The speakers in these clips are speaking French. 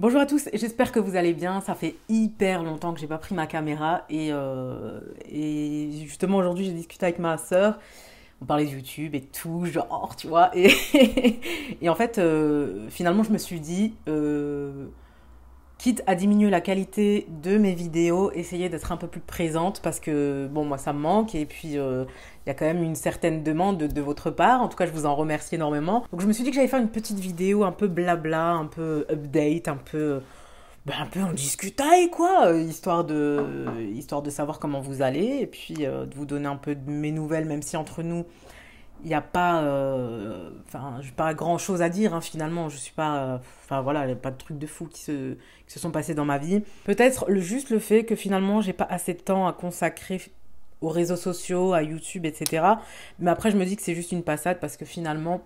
Bonjour à tous, j'espère que vous allez bien. Ça fait hyper longtemps que j'ai pas pris ma caméra et justement aujourd'hui j'ai discuté avec ma sœur. On parlait de YouTube et tout, genre, tu vois. Et en fait, finalement, je me suis dit, quitte à diminuer la qualité de mes vidéos, essayer d'être un peu plus présente parce que, bon, moi, ça me manque. Et puis, il y a quand même une certaine demande de votre part. En tout cas, je vous en remercie énormément. Donc, je me suis dit que j'allais faire une petite vidéo un peu blabla, un peu update, un peu en discutaille, quoi, histoire de savoir comment vous allez. Et puis, de vous donner un peu de mes nouvelles, même si entre nous, il n'y a pas, j'ai pas grand chose à dire, hein, finalement. Je suis pas, voilà, il n'y a pas de trucs de fou qui se sont passés dans ma vie. Peut-être juste le fait que finalement, j'ai pas assez de temps à consacrer aux réseaux sociaux, à YouTube, etc. Mais après, je me dis que c'est juste une passade parce que finalement,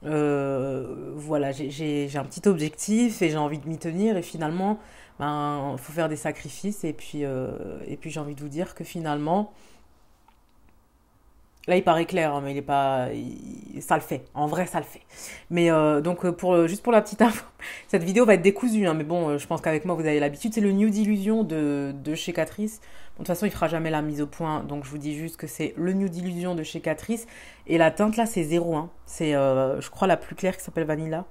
voilà, j'ai un petit objectif et j'ai envie de m'y tenir. Et finalement, ben, faut faire des sacrifices. Et puis j'ai envie de vous dire que finalement, là, il paraît clair, hein, mais il est pas, ça le fait. En vrai, ça le fait. Mais donc, juste pour la petite info, cette vidéo va être décousue, hein, mais bon, je pense qu'avec moi, vous avez l'habitude. C'est le Nude Illusion de chez Catrice. Bon, de toute façon, il fera jamais la mise au point, donc je vous dis juste que c'est le Nude Illusion de chez Catrice. Et la teinte là, c'est 01. C'est, je crois, la plus claire qui s'appelle Vanilla.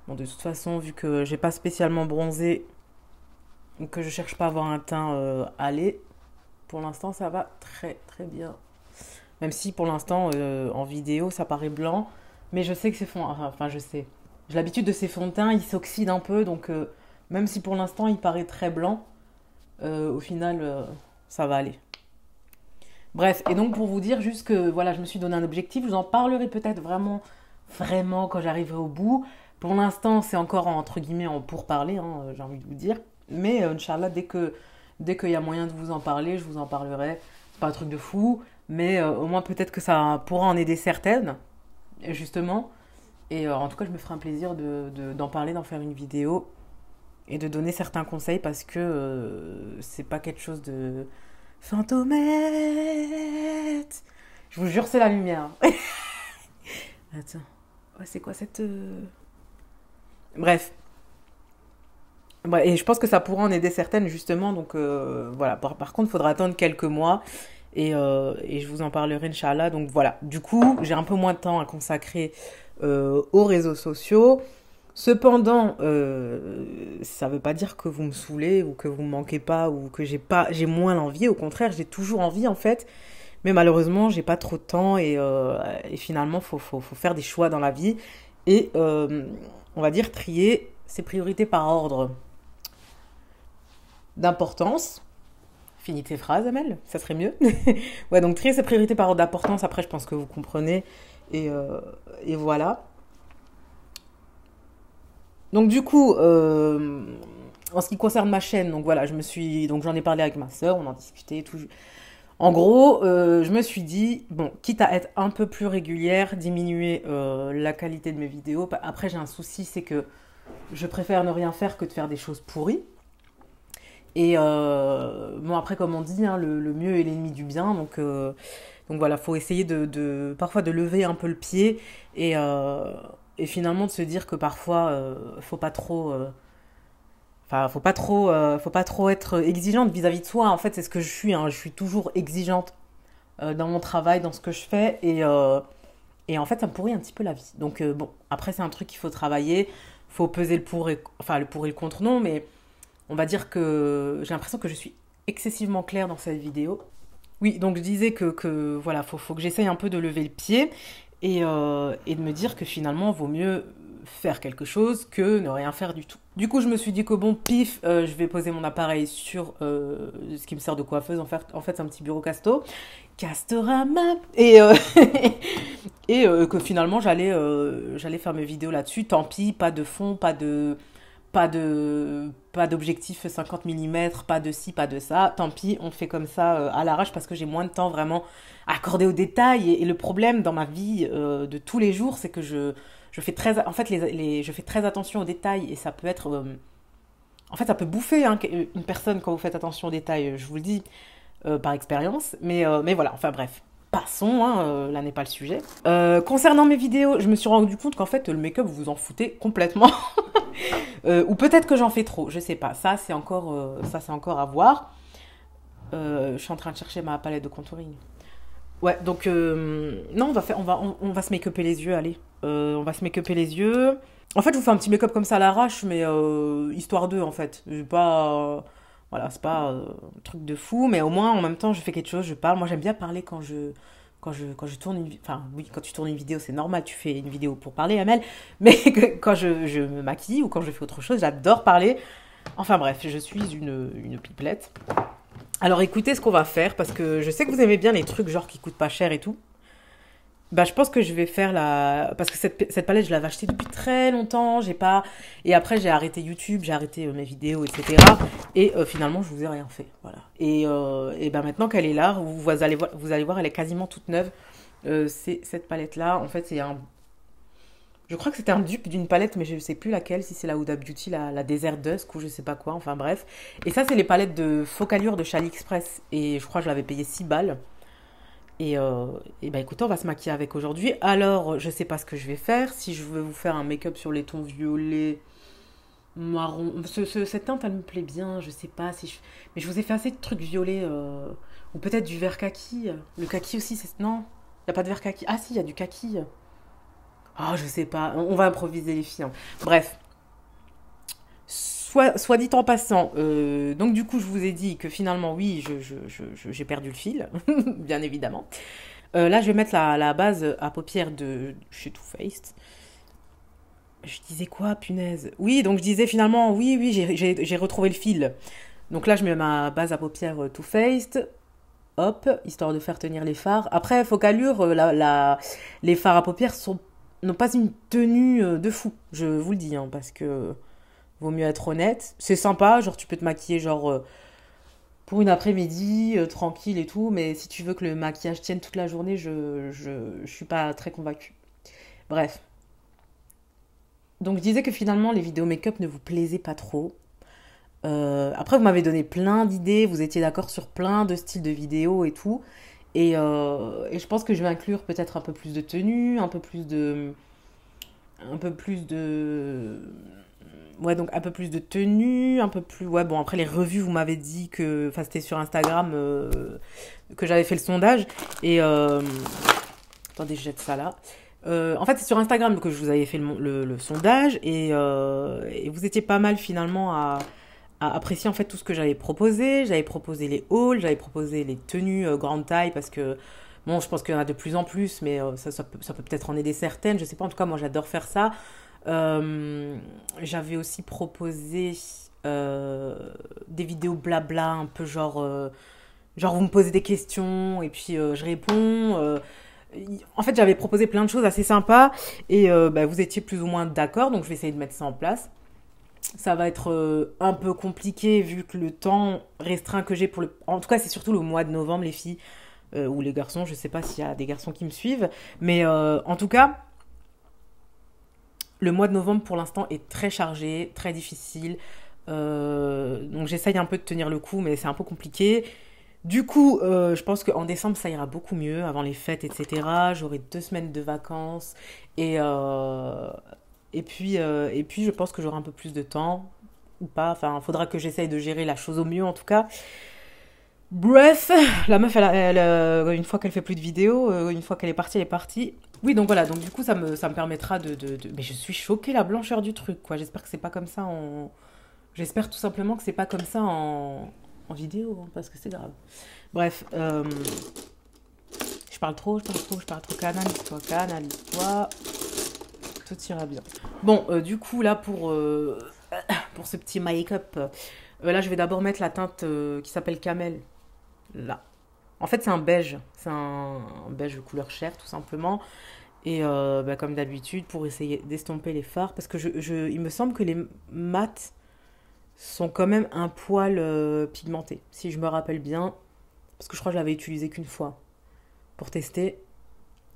Bon, de toute façon, vu que j'ai pas spécialement bronzé, que je cherche pas à avoir un teint allé, pour l'instant, ça va très très bien. Même si pour l'instant, en vidéo, ça paraît blanc. Mais je sais que ces fonds... Enfin, je sais. J'ai l'habitude de ces fonds de teint, ils s'oxydent un peu. Donc, même si pour l'instant, il paraît très blanc, au final, ça va aller. Bref, et donc pour vous dire juste que voilà, je me suis donné un objectif. Je vous en parlerai peut-être vraiment, vraiment quand j'arriverai au bout. Pour l'instant, c'est encore entre guillemets en pourparler, hein, j'ai envie de vous dire. Mais Inch'Allah, dès qu'il y a moyen de vous en parler, je vous en parlerai. C'est pas un truc de fou, mais au moins peut-être que ça pourra en aider certaines, justement. Et en tout cas, je me ferai un plaisir d'en parler, d'en faire une vidéo et de donner certains conseils parce que c'est pas quelque chose de fantomette. Je vous jure, c'est la lumière. Attends, ouais, c'est quoi cette. Bref. Ouais, et je pense que ça pourra en aider certaines, justement. Donc voilà. Par contre, il faudra attendre quelques mois. Et je vous en parlerai, Inch'Allah. Donc voilà. Du coup, j'ai un peu moins de temps à consacrer aux réseaux sociaux. Cependant, ça ne veut pas dire que vous me saoulez ou que vous me manquez pas ou que j'ai moins l'envie. Au contraire, j'ai toujours envie en fait. Mais malheureusement, j'ai pas trop de temps et finalement, faut faire des choix dans la vie et on va dire trier ses priorités par ordre d'importance. Finis tes phrases, Amel, ça serait mieux. Ouais, donc trier ses priorités par ordre d'importance. Après, je pense que vous comprenez et, euh, et voilà. Donc du coup, en ce qui concerne ma chaîne, donc voilà, donc j'en ai parlé avec ma sœur, on en discutait et tout. En gros, je me suis dit, bon, quitte à être un peu plus régulière, diminuer la qualité de mes vidéos. Après, j'ai un souci, c'est que je préfère ne rien faire que de faire des choses pourries. Et bon, après, comme on dit, hein, le mieux est l'ennemi du bien. Donc voilà, faut essayer parfois de lever un peu le pied et finalement de se dire que parfois, faut pas trop. Enfin, faut pas trop être exigeante vis-à-vis de soi. En fait, c'est ce que je suis, hein. Je suis toujours exigeante dans mon travail, dans ce que je fais, et en fait, ça me pourrit un petit peu la vie. Donc bon, après, c'est un truc qu'il faut travailler. Faut peser le pour et le contre, non, mais on va dire que j'ai l'impression que je suis excessivement claire dans cette vidéo. Oui, donc je disais que voilà, faut que j'essaye un peu de lever le pied et de me dire que finalement, vaut mieux faire quelque chose que ne rien faire du tout. Du coup, je me suis dit que bon, pif, je vais poser mon appareil sur ce qui me sert de coiffeuse. En fait, c'est un petit bureau Casto. Castorama. Et que finalement, j'allais faire mes vidéos là-dessus. Tant pis, pas de fond, pas d'objectif 50 mm, pas de ci, pas de ça. Tant pis, on fait comme ça à l'arrache parce que j'ai moins de temps vraiment à accorder aux détails. Et le problème dans ma vie de tous les jours, c'est que je fais très, en fait, je fais très attention aux détails et ça peut être, en fait, ça peut bouffer hein, une personne quand vous faites attention aux détails. Je vous le dis par expérience, mais voilà. Enfin bref. Passons, hein, là n'est pas le sujet. Concernant mes vidéos, je me suis rendu compte qu'en fait, le make-up, vous vous en foutez complètement. Ou peut-être que j'en fais trop, je sais pas. Ça, c'est encore à voir. Je suis en train de chercher ma palette de contouring. Ouais, donc, non, on va se make-upper les yeux, allez. On va se make-upper les yeux. En fait, je vous fais un petit make-up comme ça à l'arrache, mais histoire d'eux, en fait. Je vais pas... voilà, c'est pas un truc de fou, mais au moins, en même temps, je fais quelque chose, je parle. Moi, j'aime bien parler quand je tourne enfin, oui, quand tu tournes une vidéo, c'est normal, tu fais une vidéo pour parler, Amel. Mais quand je me maquille ou quand je fais autre chose, j'adore parler. Enfin bref, je suis une pipelette. Alors écoutez ce qu'on va faire, parce que je sais que vous aimez bien les trucs genre qui coûtent pas cher et tout. Bah, je pense que je vais faire la... Parce que cette palette, je l'avais achetée depuis très longtemps, j'ai pas... Et après, j'ai arrêté YouTube, j'ai arrêté mes vidéos, etc. Et finalement, je vous ai rien fait, voilà. Et ben maintenant qu'elle est là, vous allez voir, elle est quasiment toute neuve. C'est cette palette-là, en fait, c'est un... Je crois que c'était un dupe d'une palette, mais je ne sais plus laquelle, si c'est la Huda Beauty, la Desert Dusk ou je sais pas quoi, enfin bref. Et ça, c'est les palettes de Focallure de chez AliExpress. Et je crois que je l'avais payé 6 balles. Et bah écoutez, on va se maquiller avec aujourd'hui. Alors, je sais pas ce que je vais faire. Si je veux vous faire un make-up sur les tons violets, marron. Cette teinte, elle me plaît bien. Je sais pas si je... Mais je vous ai fait assez de trucs violets. Ou peut-être du vert kaki. Le kaki aussi, c'est... Non, il n'y a pas de vert kaki. Ah si, il y a du kaki. Oh, je sais pas. On va improviser les filles, hein. Bref. Soit dit en passant, donc du coup je vous ai dit que finalement oui, j'ai perdu le fil, bien évidemment. Là je vais mettre la base à paupières de chez Too Faced. Je disais quoi, punaise? Oui, donc je disais finalement, oui, j'ai retrouvé le fil. Donc là je mets ma base à paupières Too Faced, hop, histoire de faire tenir les fards. Après, Focallure, les fards à paupières n'ont pas une tenue de fou, je vous le dis, hein, parce que... Vaut mieux être honnête. C'est sympa, genre tu peux te maquiller genre pour une après-midi, tranquille et tout, mais si tu veux que le maquillage tienne toute la journée, je suis pas très convaincue. Bref. Donc je disais que finalement les vidéos make-up ne vous plaisaient pas trop. Après vous m'avez donné plein d'idées, vous étiez d'accord sur plein de styles de vidéos et tout. Et je pense que je vais inclure peut-être un peu plus de tenue, un peu plus de... Un peu plus de... Ouais, donc un peu plus de tenue, un peu plus... Ouais, bon, après les revues, vous m'avez dit que... Enfin, c'était sur Instagram que j'avais fait le sondage. Et... Attendez, je jette ça là. En fait, c'est sur Instagram que je vous avais fait le sondage. Et vous étiez pas mal finalement à apprécier en fait tout ce que j'avais proposé. J'avais proposé les hauls, j'avais proposé les tenues grande taille parce que... Bon, je pense qu'il y en a de plus en plus, mais ça peut peut-être en aider certaines. Je sais pas, en tout cas, moi j'adore faire ça. J'avais aussi proposé des vidéos blabla, un peu genre vous me posez des questions et puis je réponds. En fait, j'avais proposé plein de choses assez sympas et bah, vous étiez plus ou moins d'accord, donc je vais essayer de mettre ça en place. Ça va être un peu compliqué vu que le temps restreint que j'ai pour le... En tout cas, c'est surtout le mois de novembre, les filles ou les garçons. Je sais pas s'il y a des garçons qui me suivent, mais en tout cas... Le mois de novembre, pour l'instant, est très chargé, très difficile. Donc j'essaye un peu de tenir le coup, mais c'est un peu compliqué. Du coup, je pense qu'en décembre, ça ira beaucoup mieux, avant les fêtes, etc. J'aurai 2 semaines de vacances. Et, euh, et puis, je pense que j'aurai un peu plus de temps. Ou pas. Enfin, il faudra que j'essaye de gérer la chose au mieux, en tout cas. Bref, la meuf, une fois qu'elle fait plus de vidéos, une fois qu'elle est partie, elle est partie. Oui, donc voilà, donc du coup, ça me permettra Mais je suis choquée, la blancheur du truc, quoi. J'espère que c'est pas comme ça en... J'espère tout simplement que c'est pas comme ça en vidéo, hein, parce que c'est grave. Bref, je parle trop, canalise-toi, tout ira bien. Bon, du coup, là, pour ce petit make-up, là, je vais d'abord mettre la teinte qui s'appelle Camel, là. En fait, c'est un beige. C'est un beige couleur chair, tout simplement. Et bah, comme d'habitude, pour essayer d'estomper les fards, parce que il me semble que les mats sont quand même un poil pigmentés, si je me rappelle bien. Parce que je crois que je l'avais utilisé qu'une fois pour tester,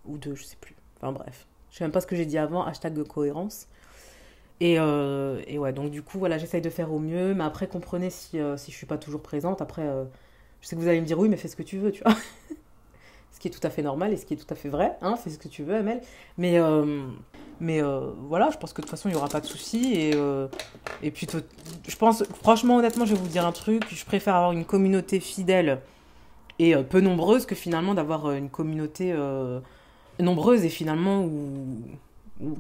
ou deux, je sais plus. Enfin bref, je sais même pas ce que j'ai dit avant, hashtag de cohérence. Et ouais, donc du coup, voilà, j'essaye de faire au mieux, mais après, comprenez si je suis pas toujours présente. Après, je sais que vous allez me dire oui, mais fais ce que tu veux, tu vois. ce qui est tout à fait normal et ce qui est tout à fait vrai, hein, fais ce que tu veux, Amel. Mais, voilà, je pense que de toute façon, il n'y aura pas de souci. Et puis, je pense, franchement, honnêtement, je vais vous dire un truc, je préfère avoir une communauté fidèle et peu nombreuse que finalement d'avoir une communauté nombreuse et finalement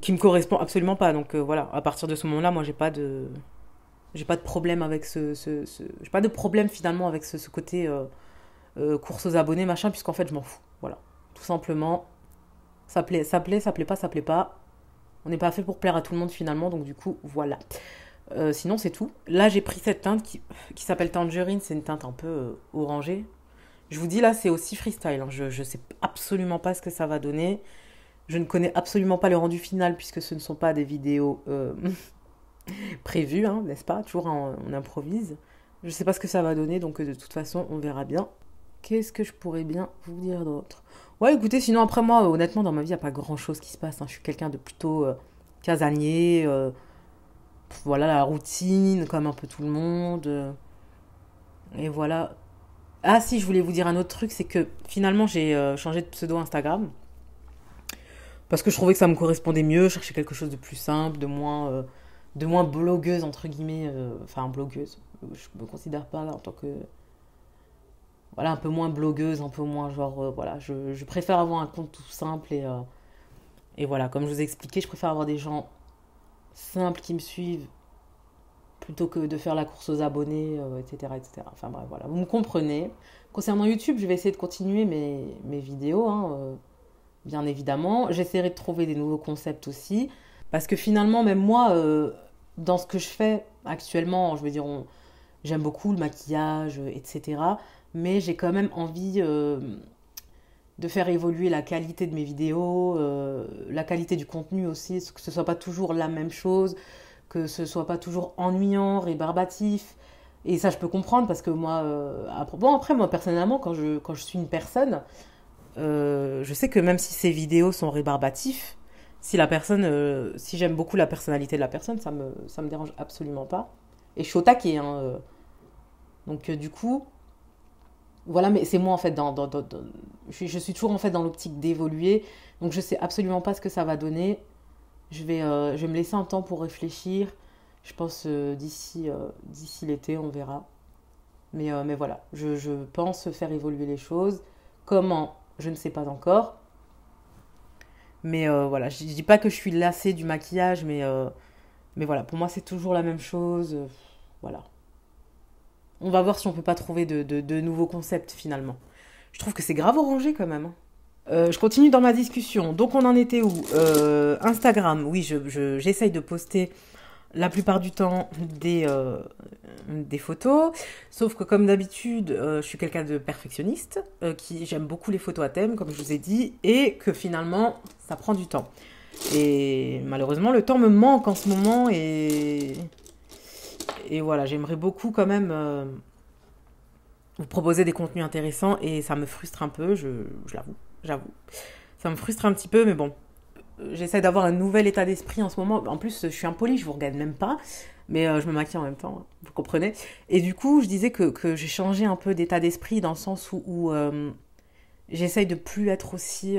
qui me correspond absolument pas. Donc voilà, à partir de ce moment-là, moi, j'ai pas de problème avec j'ai pas de problème finalement avec ce côté course aux abonnés, machin, puisqu'en fait, je m'en fous. Voilà. Tout simplement, ça plaît pas, ça plaît pas. On n'est pas fait pour plaire à tout le monde finalement, donc du coup, voilà. Sinon, c'est tout. Là, j'ai pris cette teinte qui s'appelle Tangerine, c'est une teinte un peu orangée. Je vous dis, là, c'est aussi freestyle, hein. Je sais absolument pas ce que ça va donner. Je ne connais absolument pas le rendu final, puisque ce ne sont pas des vidéos prévues, hein, n'est-ce pas? Toujours on improvise. Je sais pas ce que ça va donner, donc de toute façon, on verra bien. Qu'est-ce que je pourrais bien vous dire d'autre? Ouais, écoutez, sinon après moi, honnêtement, dans ma vie, il n'y a pas grand-chose qui se passe, hein. Je suis quelqu'un de plutôt casanier, voilà, la routine, comme un peu tout le monde. Et voilà. Ah si, je voulais vous dire un autre truc, c'est que finalement, j'ai changé de pseudo Instagram, parce que je trouvais que ça me correspondait mieux, je cherchais quelque chose de plus simple, de moins blogueuse, entre guillemets, enfin blogueuse. Je me considère pas en tant que voilà, un peu moins blogueuse, un peu moins genre, voilà, je préfère avoir un compte tout simple et voilà, comme je vous ai expliqué, je préfère avoir des gens simples qui me suivent plutôt que de faire la course aux abonnés, etc., etc. Enfin bref, voilà, vous me comprenez. Concernant YouTube, je vais essayer de continuer mes vidéos, hein, bien évidemment. J'essaierai de trouver des nouveaux concepts aussi, parce que finalement, même moi, dans ce que je fais actuellement, je veux dire, j'aime beaucoup le maquillage, etc. Mais j'ai quand même envie de faire évoluer la qualité de mes vidéos, la qualité du contenu aussi, que ce soit pas toujours la même chose, que ce soit pas toujours ennuyant, rébarbatif. Et ça, je peux comprendre parce que moi, bon, après, moi, personnellement, quand je suis une personne, je sais que même si ces vidéos sont rébarbatifs, si la personne, si j'aime beaucoup la personnalité de la personne, ça me dérange absolument pas. Et je suis au taquet, hein. Donc, du coup, voilà, mais c'est moi en fait, je suis toujours en fait dans l'optique d'évoluer, donc je sais absolument pas ce que ça va donner. Je vais me laisser un temps pour réfléchir. Je pense d'ici l'été, on verra. Mais voilà, je pense faire évoluer les choses. Comment? Je ne sais pas encore. Mais voilà, je dis pas que je suis lassée du maquillage, mais voilà, pour moi c'est toujours la même chose. Voilà. On va voir si on peut pas trouver de nouveaux concepts finalement. Je trouve que c'est grave orangé quand même, hein. Je continue dans ma discussion. Donc on en était où? Instagram, oui, j'essaye de poster la plupart du temps des photos. Sauf que comme d'habitude, je suis quelqu'un de perfectionniste, j'aime beaucoup les photos à thème, comme je vous ai dit, et que finalement, ça prend du temps. Et malheureusement, le temps me manque en ce moment et voilà, j'aimerais beaucoup quand même vous proposer des contenus intéressants et ça me frustre un peu, je l'avoue, j'avoue. Ça me frustre un petit peu, mais bon, j'essaie d'avoir un nouvel état d'esprit en ce moment. En plus, je suis impolie, je vous regarde même pas, mais je me maquille en même temps, hein, vous comprenez. Et du coup, je disais que j'ai changé un peu d'état d'esprit dans le sens où j'essaye de plus être aussi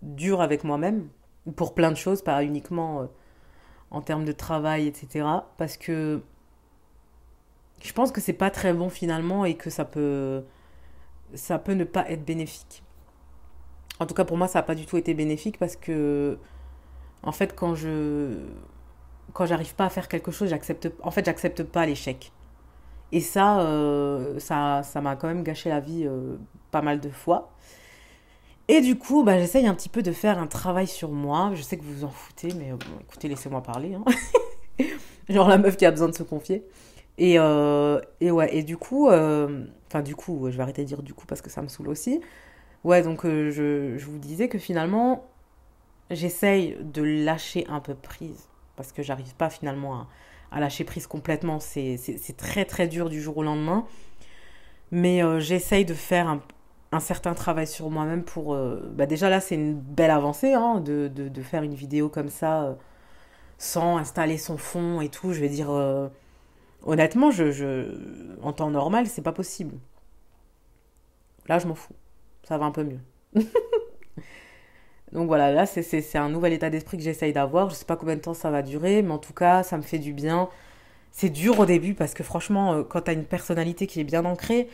dure avec moi-même, pour plein de choses, pas uniquement en termes de travail, etc. Parce que je pense que c'est pas très bon finalement et que ça peut ne pas être bénéfique. En tout cas, pour moi, ça n'a pas du tout été bénéfique parce que, en fait, quand j'arrive pas à faire quelque chose, j'accepte pas l'échec. Et ça m'a quand même gâché la vie pas mal de fois. Et du coup, bah, j'essaye un petit peu de faire un travail sur moi. Je sais que vous vous en foutez, mais bon, écoutez, laissez-moi parler, hein. Genre la meuf qui a besoin de se confier. Et ouais, et du coup, enfin du coup, ouais, je vais arrêter de dire du coup parce que ça me saoule aussi. Ouais, donc je vous disais que finalement, j'essaye de lâcher un peu prise parce que j'arrive pas finalement à lâcher prise complètement. C'est très très dur du jour au lendemain. Mais j'essaye de faire un certain travail sur moi-même pour... bah déjà là, c'est une belle avancée, hein, de faire une vidéo comme ça sans installer son fond et tout. Je vais dire... honnêtement, en temps normal, c'est pas possible. Là, je m'en fous. Ça va un peu mieux. Donc voilà, là, c'est un nouvel état d'esprit que j'essaye d'avoir. Je sais pas combien de temps ça va durer, mais en tout cas, ça me fait du bien. C'est dur au début parce que franchement, quand tu as une personnalité qui est bien ancrée,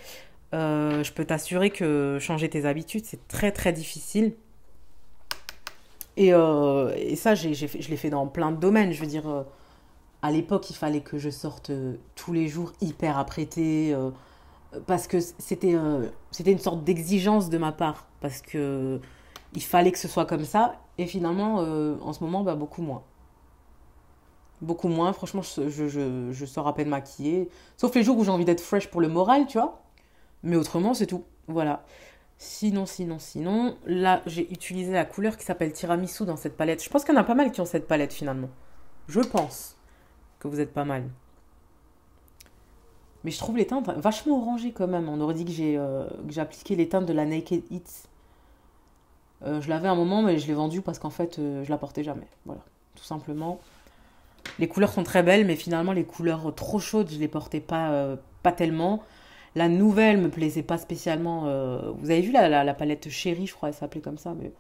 je peux t'assurer que changer tes habitudes, c'est très très difficile. Et ça, je l'ai fait dans plein de domaines. Je veux dire, à l'époque, il fallait que je sorte tous les jours hyper apprêtée, parce que c'était une sorte d'exigence de ma part. Parce que il fallait que ce soit comme ça. Et finalement, en ce moment, bah, beaucoup moins. Beaucoup moins. Franchement, je sors à peine maquillée. Sauf les jours où j'ai envie d'être fresh pour le moral, tu vois. Mais autrement, c'est tout. Voilà. Sinon, là, j'ai utilisé la couleur qui s'appelle Tiramisu dans cette palette. Je pense qu'il y en a pas mal qui ont cette palette finalement. Je pense que vous êtes pas mal. Mais je trouve les teintes vachement orangées quand même. On aurait dit que j'ai appliqué les teintes de la Naked Heat. Je l'avais un moment, mais je l'ai vendue parce qu'en fait, je la portais jamais. Voilà, tout simplement. Les couleurs sont très belles, mais finalement, les couleurs trop chaudes, je les portais pas tellement. La nouvelle me plaisait pas spécialement. Vous avez vu la palette Chérie, je crois, elle s'appelait comme ça. Mais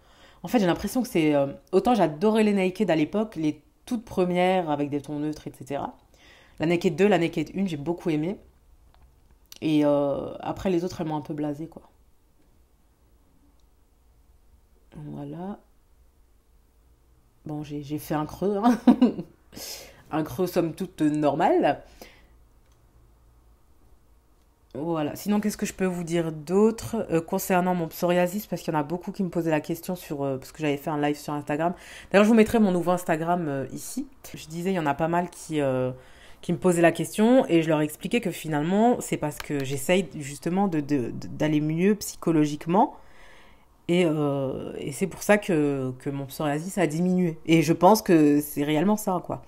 en fait, j'ai l'impression que c'est. Autant j'adorais les Naked à l'époque, les toutes premières avec des tons neutres, etc. La Naked 2, la Naked 1, j'ai beaucoup aimé. Et après, les autres, elles m'ont un peu blasé, quoi. Voilà. Bon, j'ai fait un creux, hein. Un creux, somme toute, normal. Voilà. Sinon, qu'est-ce que je peux vous dire d'autre concernant mon psoriasis? Parce qu'il y en a beaucoup qui me posaient la question parce que j'avais fait un live sur Instagram. D'ailleurs, je vous mettrai mon nouveau Instagram ici. Je disais, il y en a pas mal qui me posaient la question et je leur expliquais que finalement, c'est parce que j'essaye justement d'aller mieux psychologiquement et c'est pour ça que mon psoriasis a diminué. Et je pense que c'est réellement ça, quoi.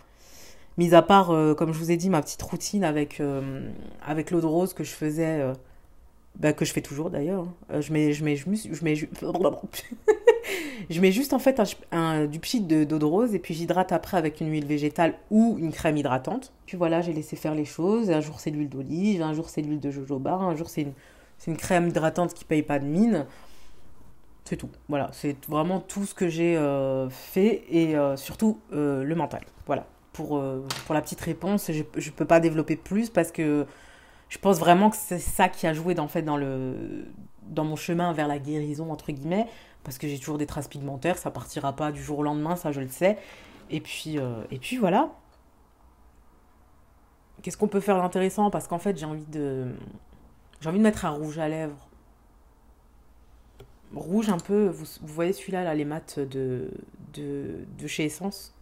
Mis à part, comme je vous ai dit, ma petite routine avec l'eau de rose que je faisais, bah, que je fais toujours d'ailleurs, hein. Je mets juste en fait du pchit d'eau de rose et puis j'hydrate après avec une huile végétale ou une crème hydratante. Puis voilà, j'ai laissé faire les choses. Un jour c'est l'huile d'olive, un jour c'est l'huile de jojoba, un jour c'est une crème hydratante qui paye pas de mine. C'est tout. Voilà, c'est vraiment tout ce que j'ai fait et surtout le mental. Voilà. Pour la petite réponse, je ne peux pas développer plus parce que je pense vraiment que c'est ça qui a joué en fait, dans mon chemin vers la guérison, entre guillemets, parce que j'ai toujours des traces pigmentaires, ça partira pas du jour au lendemain, ça je le sais. Et puis voilà. Qu'est-ce qu'on peut faire d'intéressant? Parce qu'en fait, j'ai envie de mettre un rouge à lèvres. Rouge un peu, vous voyez celui-là, là, les mats de chez Essence.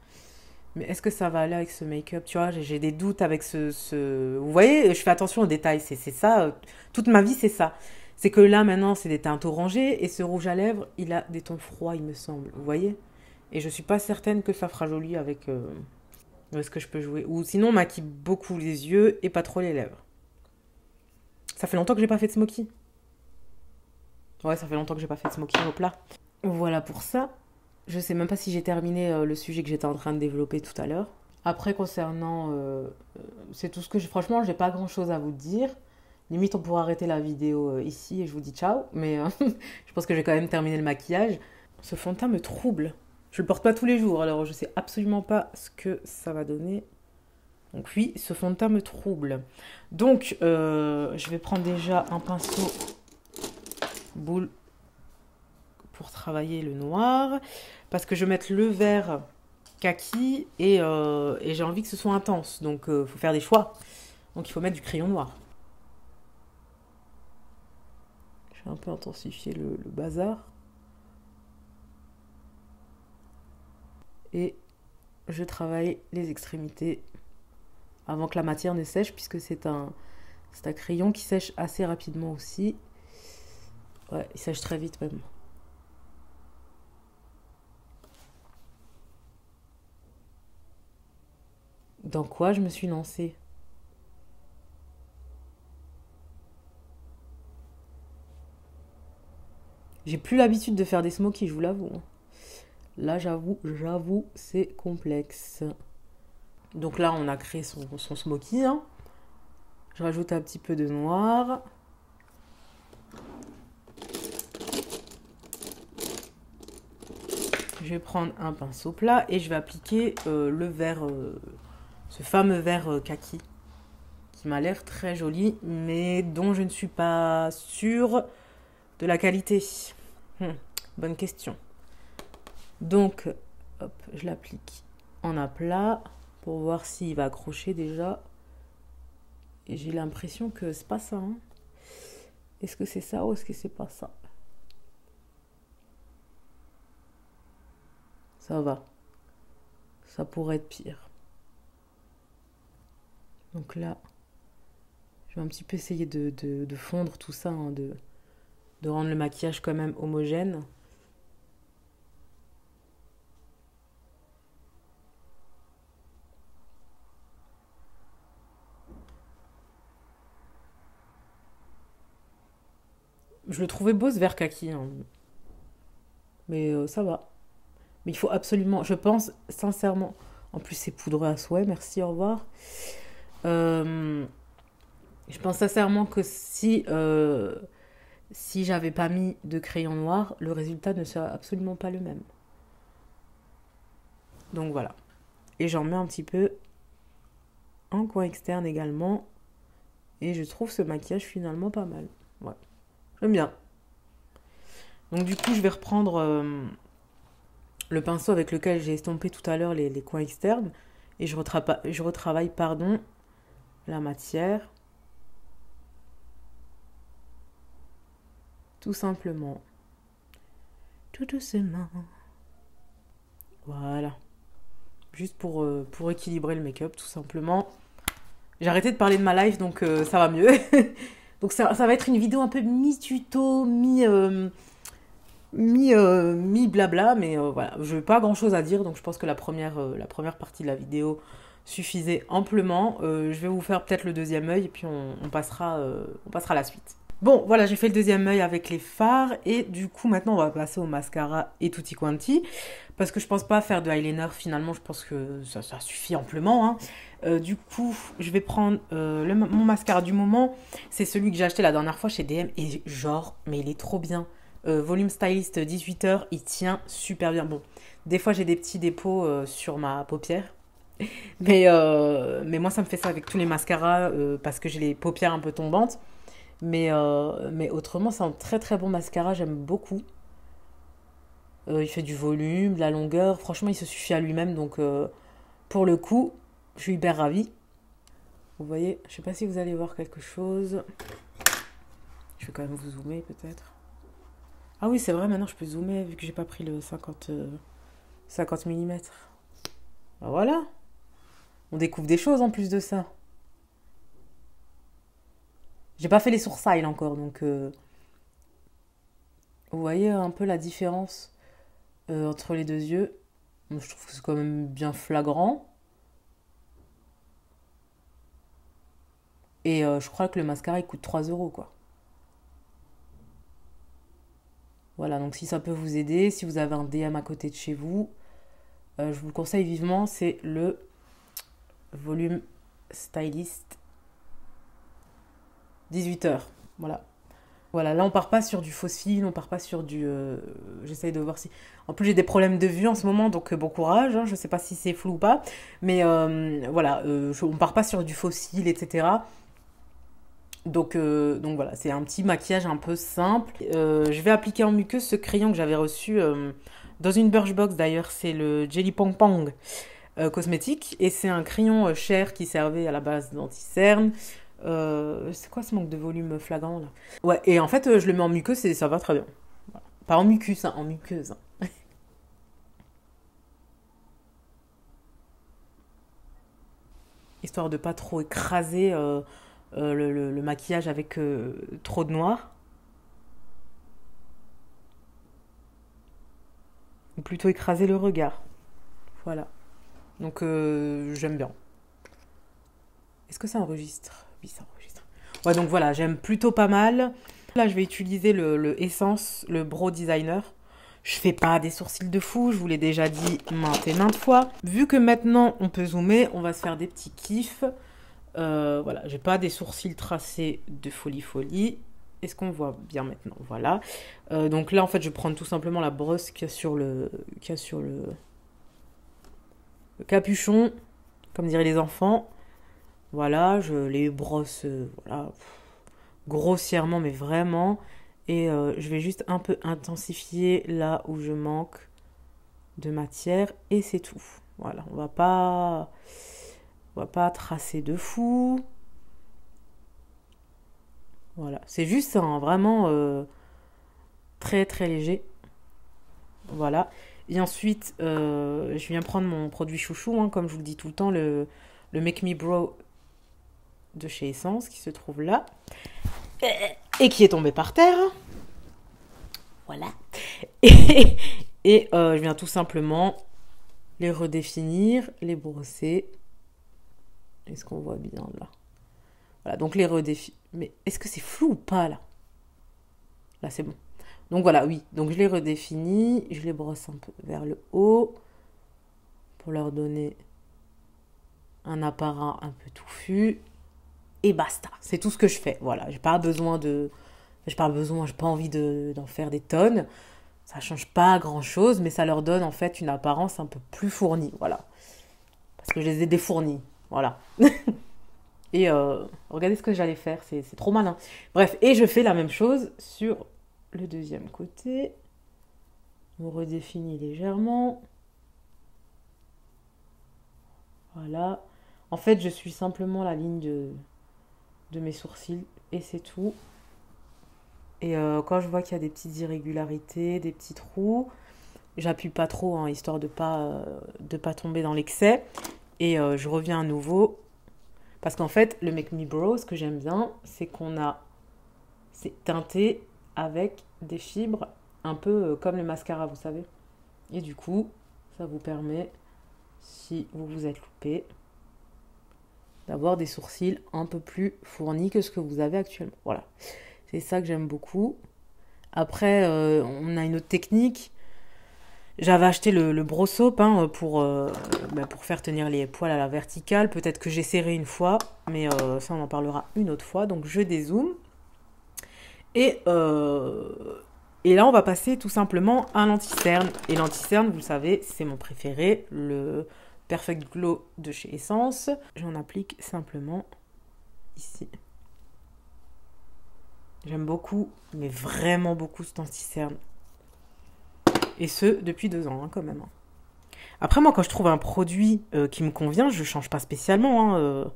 Mais est-ce que ça va aller avec ce make-up? Tu vois, j'ai des doutes avec Vous voyez, je fais attention aux détails. C'est ça. Toute ma vie, c'est ça. C'est que là, maintenant, c'est des teintes orangées. Et ce rouge à lèvres, il a des tons froids, il me semble. Vous voyez? Et je suis pas certaine que ça fera joli avec ce que je peux jouer. Ou sinon, on maquille beaucoup les yeux et pas trop les lèvres. Ça fait longtemps que j'ai pas fait de smoky. Ouais, ça fait longtemps que j'ai pas fait de smoky au plat. Voilà pour ça. Je sais même pas si j'ai terminé le sujet que j'étais en train de développer tout à l'heure. Après, concernant. C'est tout ce que j'ai. Franchement, j'ai pas grand chose à vous dire. Limite, on pourra arrêter la vidéo ici et je vous dis ciao. Mais je pense que j'ai quand même terminé le maquillage. Ce fond de teint me trouble. Je le porte pas tous les jours, alors je sais absolument pas ce que ça va donner. Donc, oui, ce fond de teint me trouble. Donc, je vais prendre déjà un pinceau boule pour travailler le noir parce que je vais mettre le vert kaki et j'ai envie que ce soit intense, donc faut faire des choix, donc il faut mettre du crayon noir. Je vais un peu intensifier le bazar et je travaille les extrémités avant que la matière ne sèche puisque c'est un crayon qui sèche assez rapidement aussi. Ouais, il sèche très vite même. Dans quoi je me suis lancée? J'ai plus l'habitude de faire des smokies, je vous l'avoue, hein. Là, j'avoue, c'est complexe. Donc là, on a créé son smoky, hein. Je rajoute un petit peu de noir. je vais prendre un pinceau plat et je vais appliquer le vert, ce fameux vert kaki, qui m'a l'air très joli, mais dont je ne suis pas sûre de la qualité. Bonne question. Donc, hop, je l'applique en aplat pour voir s'il va accrocher déjà. Et j'ai l'impression que c'est pas ça. Hein. Est-ce que c'est ça ou est-ce que c'est pas ça? Ça va. Ça pourrait être pire. Donc là, je vais un petit peu essayer de fondre tout ça, hein, de rendre le maquillage quand même homogène. Je le trouvais beau ce vert kaki, hein. Mais ça va. Mais il faut absolument, je pense sincèrement, en plus c'est poudreux à souhait, merci, au revoir. Je pense sincèrement que si j'avais pas mis de crayon noir, le résultat ne serait absolument pas le même. Donc voilà. Et j'en mets un petit peu en coin externe également. Et je trouve ce maquillage finalement pas mal. Ouais. J'aime bien. Donc du coup, je vais reprendre le pinceau avec lequel j'ai estompé tout à l'heure les coins externes. Et je retravaille, pardon, la matière. Tout simplement. Tout doucement. Voilà. Juste pour équilibrer le make-up, tout simplement. J'ai arrêté de parler de ma life, donc ça va mieux. Donc ça va être une vidéo un peu mi-tuto, mi-blabla, mais voilà. Je n'ai pas grand-chose à dire, donc je pense que la première partie de la vidéo suffisait amplement. Je vais vous faire peut-être le deuxième œil, et puis on passera à la suite. Bon, voilà, j'ai fait le deuxième œil avec les fards et du coup, maintenant, on va passer au mascara et tutti quanti parce que je pense pas faire de eyeliner finalement, je pense que ça suffit amplement. Hein. Du coup, je vais prendre mon mascara du moment. C'est celui que j'ai acheté la dernière fois chez DM et genre, mais il est trop bien. Volume Stylist 18h, il tient super bien. Bon, des fois, j'ai des petits dépôts sur ma paupière. Mais moi, ça me fait ça avec tous les mascaras parce que j'ai les paupières un peu tombantes. Mais autrement, c'est un très très bon mascara, j'aime beaucoup. Il fait du volume, de la longueur. Franchement, il se suffit à lui-même. Donc, pour le coup, je suis hyper ravie. Vous voyez, je sais pas si vous allez voir quelque chose. Je vais quand même vous zoomer peut-être. Ah oui, c'est vrai, maintenant je peux zoomer vu que j'ai pas pris le 50 mm. Ben voilà. On découvre des choses en plus de ça. J'ai pas fait les sourcils encore, donc vous voyez un peu la différence entre les deux yeux. Je trouve que c'est quand même bien flagrant. Et je crois que le mascara il coûte 3 € quoi. Voilà, donc si ça peut vous aider, si vous avez un DM à côté de chez vous, je vous le conseille vivement, c'est le Volume Stylist 18h. Voilà. Voilà, là on part pas sur du fossile, on part pas sur du... J'essaye de voir si... En plus j'ai des problèmes de vue en ce moment, donc bon courage, hein, je sais pas si c'est flou ou pas. Mais voilà, on part pas sur du fossile, etc. Donc voilà, c'est un petit maquillage un peu simple. Je vais appliquer en muqueuse ce crayon que j'avais reçu dans une Birchbox d'ailleurs, c'est le Jelly Pong Pong cosmétique. Et c'est un crayon cher qui servait à la base d'anti-cerne. C'est quoi ce manque de volume flagrant là? Ouais, et en fait, je le mets en muqueuse et ça va très bien. Voilà. Pas en mucus, hein, en muqueuse. Histoire de pas trop écraser le maquillage avec trop de noir. Ou plutôt écraser le regard. Voilà. Donc, j'aime bien. Est-ce que ça enregistre? Oui, ça enregistre. Ouais, donc voilà, j'aime plutôt pas mal. Là, je vais utiliser le Essence, le Brow Designer. Je fais pas des sourcils de fou, je vous l'ai déjà dit maintes et maintes fois. Vu que maintenant, on peut zoomer, on va se faire des petits kiffs. Voilà, j'ai pas des sourcils tracés de folie. Est-ce qu'on voit bien maintenant? Voilà. Donc là, en fait, je vais prendre tout simplement la brosse qu'il y a sur le capuchon, comme diraient les enfants. Voilà, je les brosse voilà, grossièrement, mais vraiment. Et je vais juste un peu intensifier là où je manque de matière. Et c'est tout. Voilà, on va pas tracer de fou. Voilà, c'est juste ça, hein, vraiment très très léger. Voilà. Et ensuite, je viens prendre mon produit chouchou, hein, comme je vous le dis tout le temps, le Make Me Brow de chez Essence, qui se trouve là. Et qui est tombé par terre. Voilà. Et, je viens tout simplement les redéfinir, les brosser. Est-ce qu'on voit bien là? Voilà, donc les redéfinir. Mais est-ce que c'est flou ou pas là? Là, c'est bon. Donc voilà, oui. Donc je les redéfinis, je les brosse un peu vers le haut pour leur donner un apparat un peu touffu. Et basta. C'est tout ce que je fais. Voilà, j'ai pas besoin de... J'ai pas envie d'en faire des tonnes. Ça change pas grand-chose, mais ça leur donne en fait une apparence un peu plus fournie. Voilà. Parce que je les ai défournis. Voilà. Et regardez ce que j'allais faire. C'est trop malin. Bref, et je fais la même chose sur le deuxième côté. On redéfinit légèrement. Voilà. En fait, je suis simplement la ligne de mes sourcils et c'est tout. Et quand je vois qu'il y a des petites irrégularités, des petits trous, j'appuie pas trop, hein, histoire de pas tomber dans l'excès. Et je reviens à nouveau. Parce qu'en fait, le Make Me Brow, ce que j'aime bien, c'est teinté avec des fibres un peu comme le mascara, vous savez. Et du coup, ça vous permet, si vous vous êtes loupé, d'avoir des sourcils un peu plus fournis que ce que vous avez actuellement. Voilà. C'est ça que j'aime beaucoup. Après, on a une autre technique. J'avais acheté le brow soap hein, pour faire tenir les poils à la verticale. Peut-être que j'essaierai une fois, mais ça on en parlera une autre fois. Donc je dézoome. Et là on va passer tout simplement à l'anti-cerne. Et l'anti-cerne, vous le savez, c'est mon préféré. Le Perfect Glow de chez Essence. J'en applique simplement ici. J'aime beaucoup, mais vraiment beaucoup cet anti-cerne. Et ce, depuis 2 ans, hein, quand même. Après, moi, quand je trouve un produit qui me convient, je ne change pas spécialement. Hein.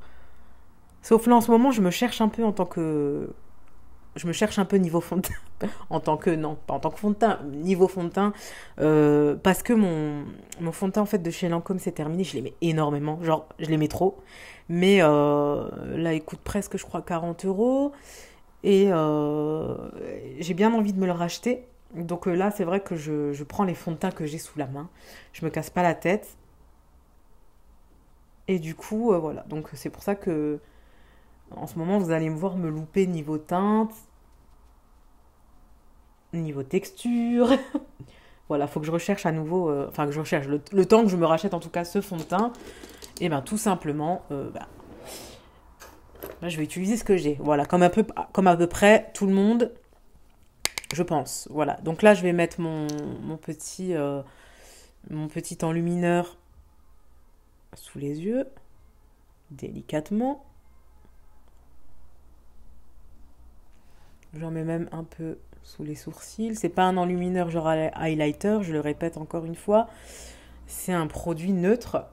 Sauf là, en ce moment, je me cherche un peu en tant que... Je me cherche un peu niveau fond de teint. En tant que... Non, pas en tant que fond de teint. Niveau fond de teint. Parce que mon fond de teint, en fait, de chez Lancôme, c'est terminé. Je l'aimais énormément. Genre, je l'aimais trop. Mais là, il coûte presque, je crois, 40 €. Et j'ai bien envie de me le racheter. Donc là, c'est vrai que je prends les fonds de teint que j'ai sous la main. Je me casse pas la tête. Et du coup, voilà. Donc c'est pour ça que en ce moment, vous allez me voir me louper niveau teinte, niveau texture. Voilà, faut que je recherche à nouveau... Enfin, que je recherche le temps que je me rachète en tout cas ce fond de teint. Et bien tout simplement... là, je vais utiliser ce que j'ai. Voilà, comme à peu près tout le monde... Je pense, voilà. Donc là, je vais mettre mon petit enlumineur sous les yeux, délicatement. J'en mets même un peu sous les sourcils. C'est pas un enlumineur genre highlighter, je le répète encore une fois. C'est un produit neutre,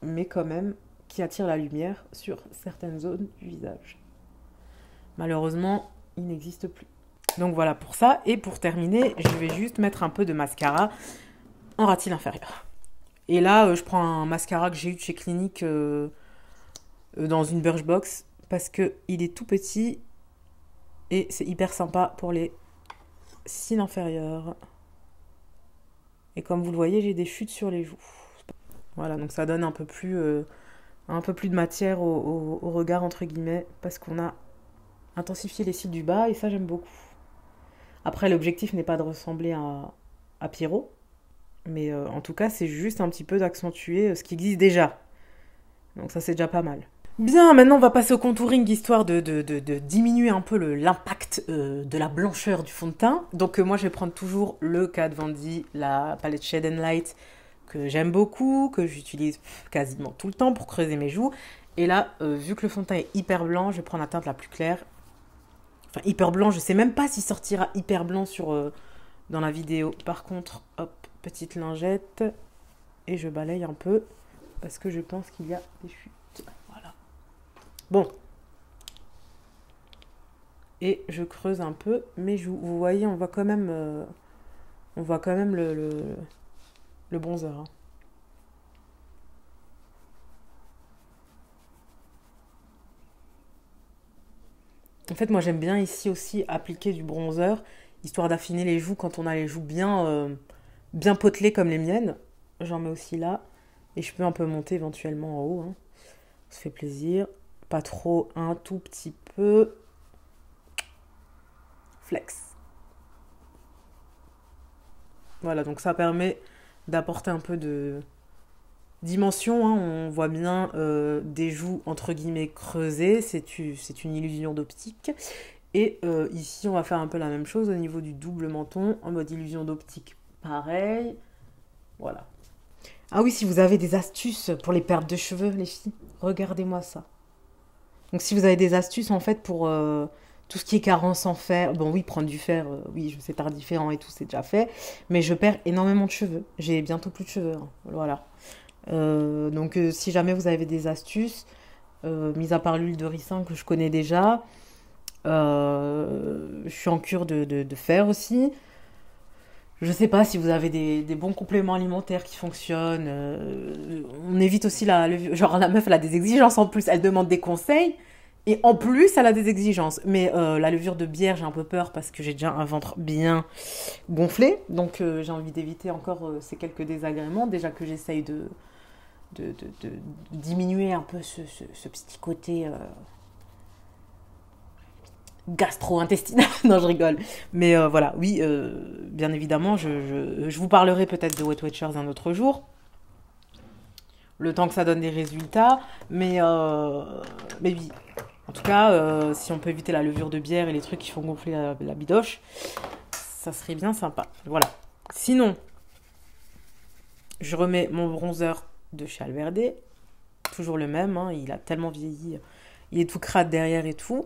mais quand même qui attire la lumière sur certaines zones du visage. Malheureusement, il n'existe plus. Donc voilà pour ça. Et pour terminer, je vais juste mettre un peu de mascara en ratil inférieur. Et là, je prends un mascara que j'ai eu de chez Clinique dans une Birchbox parce qu'il est tout petit et c'est hyper sympa pour les cils inférieurs. Et comme vous le voyez, j'ai des chutes sur les joues. Voilà, donc ça donne un peu plus de matière au regard, entre guillemets, parce qu'on a intensifié les cils du bas et ça, j'aime beaucoup. Après, l'objectif n'est pas de ressembler à Pierrot, mais en tout cas, c'est juste un petit peu d'accentuer ce qui existe déjà. Donc ça, c'est déjà pas mal. Bien, maintenant on va passer au contouring histoire de diminuer un peu l'impact de la blancheur du fond de teint. Donc moi je vais prendre toujours le Kat Von D, la palette Shade and Light que j'aime beaucoup, que j'utilise quasiment tout le temps pour creuser mes joues. Et là, vu que le fond de teint est hyper blanc, je vais prendre la teinte la plus claire. Enfin hyper blanc, je sais même pas s'il sortira hyper blanc dans la vidéo. Par contre, hop, petite lingette et je balaye un peu parce que je pense qu'il y a des chutes. Voilà. Bon, et je creuse un peu mes joues. Vous voyez, on voit quand même le bronzer, hein. En fait, moi j'aime bien ici aussi appliquer du bronzer, histoire d'affiner les joues quand on a les joues bien potelées comme les miennes. J'en mets aussi là. Et je peux un peu monter éventuellement en haut, hein. Ça fait plaisir. Pas trop, un tout petit peu. Flex. Voilà, donc ça permet d'apporter un peu de dimension, hein. On voit bien des joues entre guillemets creusées, c'est une illusion d'optique. Et ici, on va faire un peu la même chose au niveau du double menton, en mode illusion d'optique. Pareil, voilà. Ah oui, si vous avez des astuces pour les pertes de cheveux, les filles, regardez-moi ça. Donc si vous avez des astuces en fait pour tout ce qui est carence en fer, bon oui, prendre du fer, oui, je sais, par différent et tout, c'est déjà fait, mais je perds énormément de cheveux. J'ai bientôt plus de cheveux, hein. Voilà. Donc si jamais vous avez des astuces, mis à part l'huile de ricin que je connais déjà, je suis en cure de fer aussi. Je sais pas si vous avez des bons compléments alimentaires qui fonctionnent. On évite aussi genre la meuf elle a des exigences en plus, elle demande des conseils et en plus elle a des exigences. Mais la levure de bière j'ai un peu peur parce que j'ai déjà un ventre bien gonflé, donc j'ai envie d'éviter encore ces quelques désagréments. Déjà que j'essaye de diminuer un peu ce petit côté gastro-intestinal. Non, je rigole. Mais voilà, oui, bien évidemment, je vous parlerai peut-être de Weight Watchers un autre jour, le temps que ça donne des résultats. Mais oui, en tout cas, si on peut éviter la levure de bière et les trucs qui font gonfler la bidoche, ça serait bien sympa. Voilà. Sinon, je remets mon bronzer de chez Alverde, toujours le même, hein, il a tellement vieilli, il est tout crade derrière et tout.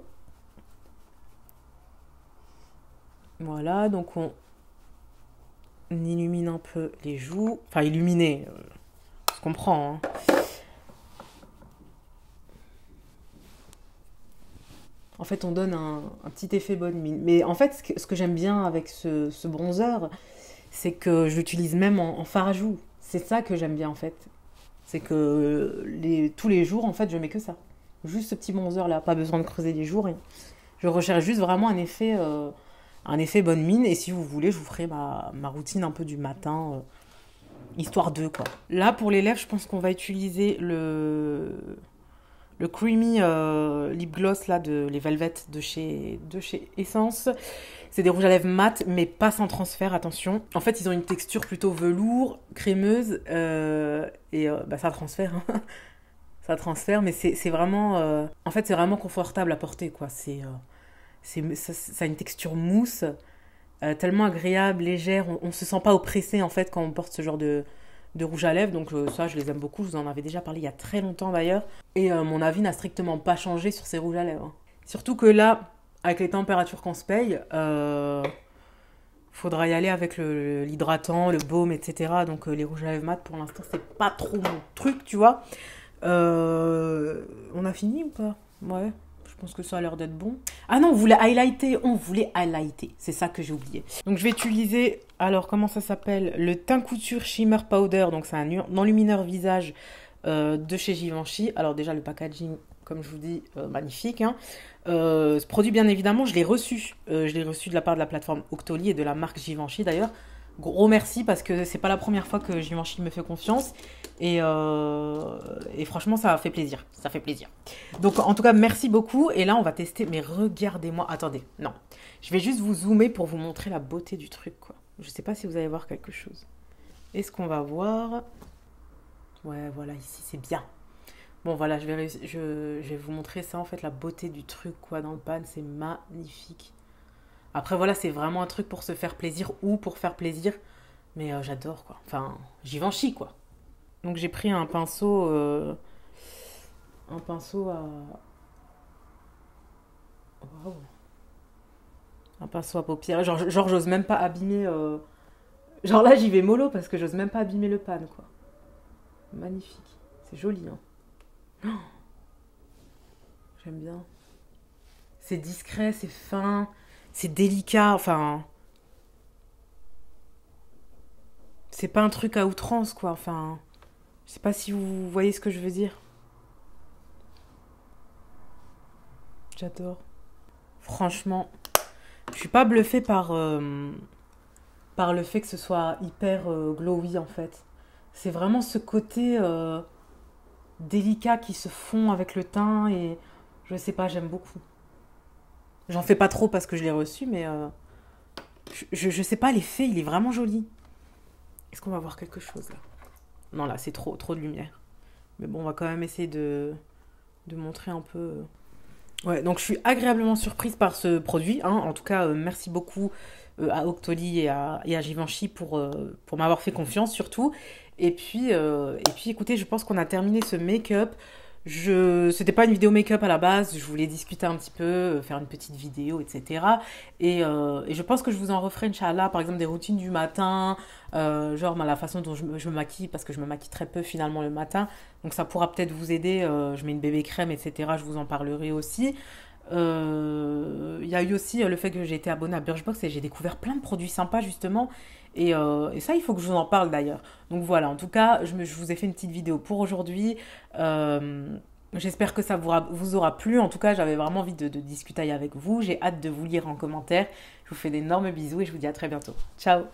Voilà, donc on illumine un peu les joues, enfin illuminer, on se comprend, hein. En fait, on donne un petit effet bonne mine. Mais en fait, ce que j'aime bien avec ce bronzer, c'est que je l'utilise même en fard à joues. C'est ça que j'aime bien en fait. C'est que tous les jours, en fait, je mets que ça. Juste ce petit bronzer là, pas besoin de creuser les jours. Je recherche juste vraiment un effet bonne mine. Et si vous voulez, je vous ferai ma routine un peu du matin, histoire de quoi. Là, pour les lèvres, je pense qu'on va utiliser le creamy lip gloss là les Velvet de chez Essence. C'est des rouges à lèvres mat, mais pas sans transfert, attention. En fait, ils ont une texture plutôt velours, crémeuse, et bah, ça transfère, hein. Ça transfère, mais c'est vraiment... en fait, c'est vraiment confortable à porter, quoi. Ça a une texture mousse, tellement agréable, légère. On se sent pas oppressé, en fait, quand on porte ce genre de rouge à lèvres. Donc ça, je les aime beaucoup. Je vous en avais déjà parlé il y a très longtemps, d'ailleurs. Et mon avis n'a strictement pas changé sur ces rouges à lèvres, hein. Surtout que là, avec les températures qu'on se paye, faudra y aller avec l'hydratant, le baume, etc. Donc les rouges à lèvres mat, pour l'instant, c'est pas trop mon truc, tu vois. On a fini ou pas? Ouais, je pense que ça a l'air d'être bon. Ah non, on voulait highlighter. C'est ça que j'ai oublié. Donc je vais utiliser, alors comment ça s'appelle? Le Teint Couture Shimmer Powder. Donc c'est un enlumineur visage de chez Givenchy. Alors déjà le packaging, comme je vous dis, magnifique, hein. Ce produit, bien évidemment, je l'ai reçu. Je l'ai reçu de la part de la plateforme Octoly et de la marque Givenchy d'ailleurs. Gros merci parce que c'est pas la première fois que Givenchy me fait confiance et franchement ça fait plaisir, ça fait plaisir. Donc en tout cas merci beaucoup et là on va tester, mais regardez-moi, attendez, non, je vais juste vous zoomer pour vous montrer la beauté du truc quoi. Je sais pas si vous allez voir quelque chose. Est-ce qu'on va voir? Ouais voilà, ici c'est bien. Bon, voilà, je vais vous montrer ça, en fait, la beauté du truc, quoi, dans le pan. C'est magnifique. Après, voilà, c'est vraiment un truc pour se faire plaisir ou pour faire plaisir. Mais j'adore, quoi. Enfin, Givenchy, quoi. Donc, j'ai pris un pinceau à... Waouh. Un pinceau à paupières. Genre j'ose même pas abîmer... Genre là, j'y vais mollo parce que j'ose même pas abîmer le pan, quoi. Magnifique. C'est joli, hein. J'aime bien. C'est discret, c'est fin, c'est délicat. Enfin, c'est pas un truc à outrance, quoi. Enfin, je sais pas si vous voyez ce que je veux dire. J'adore. Franchement, je suis pas bluffée par le fait que ce soit hyper glowy, en fait. C'est vraiment ce côté délicat qui se fond avec le teint et je sais pas, j'aime beaucoup. J'en fais pas trop parce que je l'ai reçu, mais je sais pas, l'effet, il est vraiment joli. Est-ce qu'on va voir quelque chose là? Non, là, c'est trop de lumière. Mais bon, on va quand même essayer de montrer un peu. Ouais, donc je suis agréablement surprise par ce produit, hein. En tout cas, merci beaucoup à Octoly et à Givenchy pour m'avoir fait confiance surtout. Et puis, écoutez, je pense qu'on a terminé ce make-up. C'était pas une vidéo make-up à la base, je voulais discuter un petit peu, faire une petite vidéo, etc. Et je pense que je vous en referai, Inch'Allah, par exemple des routines du matin, genre la façon dont je me maquille, parce que je me maquille très peu finalement le matin. Donc ça pourra peut-être vous aider, je mets une bébé crème, etc. Je vous en parlerai aussi. Il y a eu aussi le fait que j'ai été abonnée à Birchbox et j'ai découvert plein de produits sympas justement. Et ça, il faut que je vous en parle d'ailleurs. Donc voilà, en tout cas, je vous ai fait une petite vidéo pour aujourd'hui. J'espère que ça vous aura plu. En tout cas, j'avais vraiment envie de discuter avec vous. J'ai hâte de vous lire en commentaire. Je vous fais d'énormes bisous et je vous dis à très bientôt. Ciao!